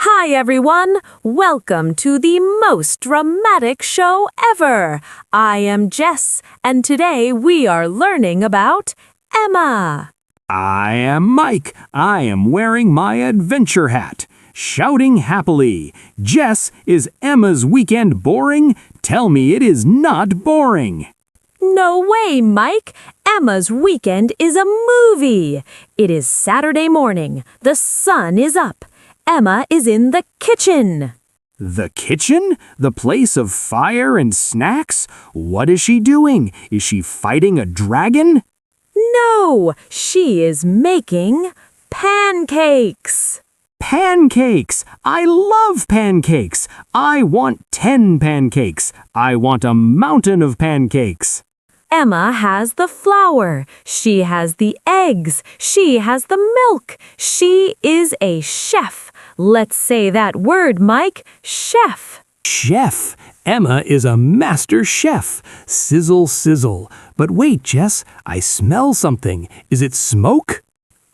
Hi everyone! Welcome to the most dramatic show ever! I am Jess, and today we are learning about Emma. I am Mike. I am wearing my adventure hat. Shouting happily. Jess, is Emma's weekend boring? Tell me it is not boring. No way, Mike! Emma's weekend is a movie! It is Saturday morning. The sun is up. Emma is in the kitchen. The kitchen? The place of fire and snacks? What is she doing? Is she fighting a dragon? No, she is making pancakes. Pancakes! I love pancakes! I want 10 pancakes. I want a mountain of pancakes. Emma has the flour. She has the eggs. She has the milk. She is a chef. Let's say that word, Mike. Chef. Chef. Emma is a master chef. Sizzle, sizzle. But wait, Jess, I smell something. Is it smoke?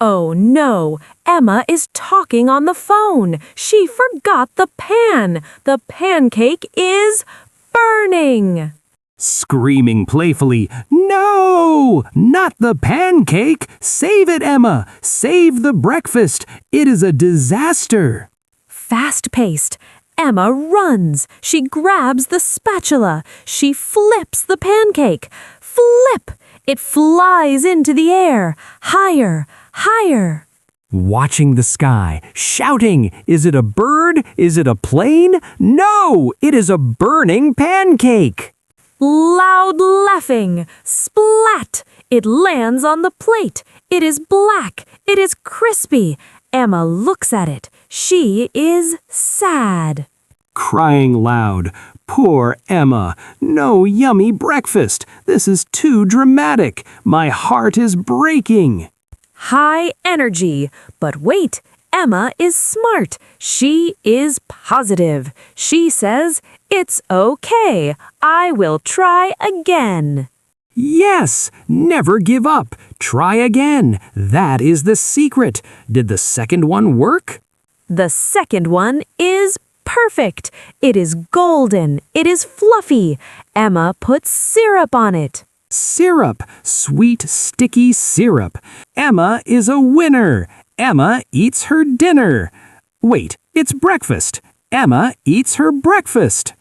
Oh no, Emma is talking on the phone. She forgot the pan. The pancake is burning. Screaming playfully, "No! Not the pancake! Save it, Emma! Save the breakfast! It is a disaster!" Fast-paced, Emma runs. She grabs the spatula. She flips the pancake. Flip! It flies into the air. Higher, higher. Watching the sky, shouting, "Is it a bird? Is it a plane? No! It is a burning pancake!" Loud laughing. Splat! It lands on the plate. It is black. It is crispy. Emma looks at it. She is sad. Crying loud, "Poor Emma! No yummy breakfast! This is too dramatic! My heart is breaking!" High energy. But wait, Emma is smart. She is positive. She says, "It's okay. I will try again." Yes! Never give up! Try again! That is the secret! Did the second one work? The second one is perfect. It is golden. It is fluffy. Emma puts syrup on it. Syrup! Sweet, sticky syrup! Emma is a winner! Emma eats her dinner! Wait, it's breakfast! Emma eats her breakfast!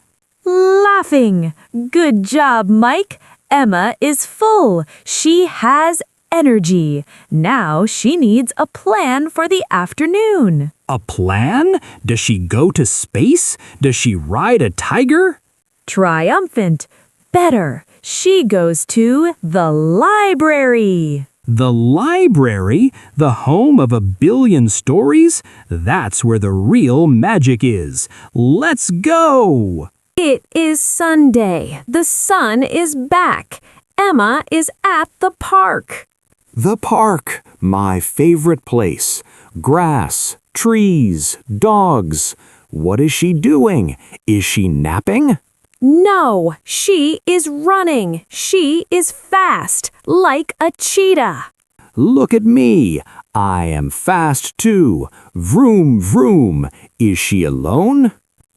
Laughing. Good job, Mike. Emma is full. She has energy. Now she needs a plan for the afternoon. A plan? Does she go to space? Does she ride a tiger? Triumphant. Better. She goes to the library. The library? The home of a billion stories? That's where the real magic is. Let's go! It is Sunday. The sun is back. Emma is at the park. The park, my favorite place. Grass, trees, dogs. What is she doing? Is she napping? No, she is running. She is fast, like a cheetah. Look at me. I am fast too. Vroom, vroom. Is she alone?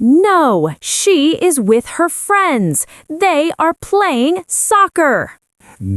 No, she is with her friends. They are playing soccer.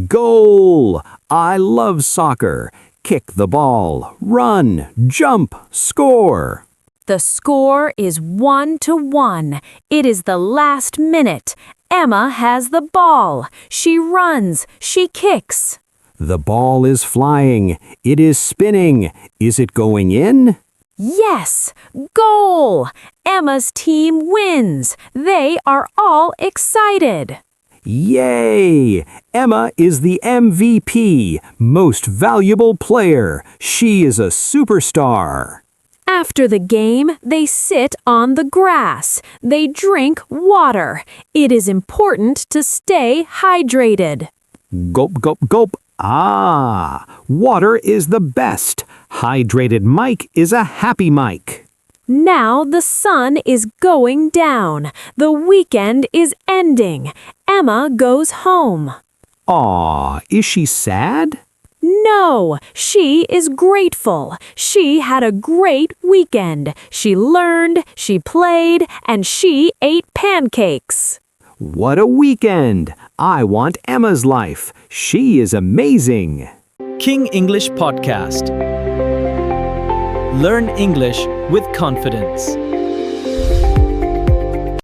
Goal! I love soccer. Kick the ball, run, jump, score. The score is 1-1. It is the last minute. Emma has the ball. She runs. She kicks. The ball is flying. It is spinning. Is it going in? Yes! Goal! Emma's team wins. They are all excited. Yay! Emma is the MVP, most valuable player. She is a superstar. After the game, they sit on the grass. They drink water. It is important to stay hydrated. Gulp, gulp, gulp. Ah, water is the best. Hydrated Mike is a happy Mike. Now the sun is going down. The weekend is ending. Emma goes home. Aw, is she sad? No, she is grateful. She had a great weekend. She learned, she played, and she ate pancakes. What a weekend! I want Emma's life. She is amazing. King English Podcast. Learn English with confidence.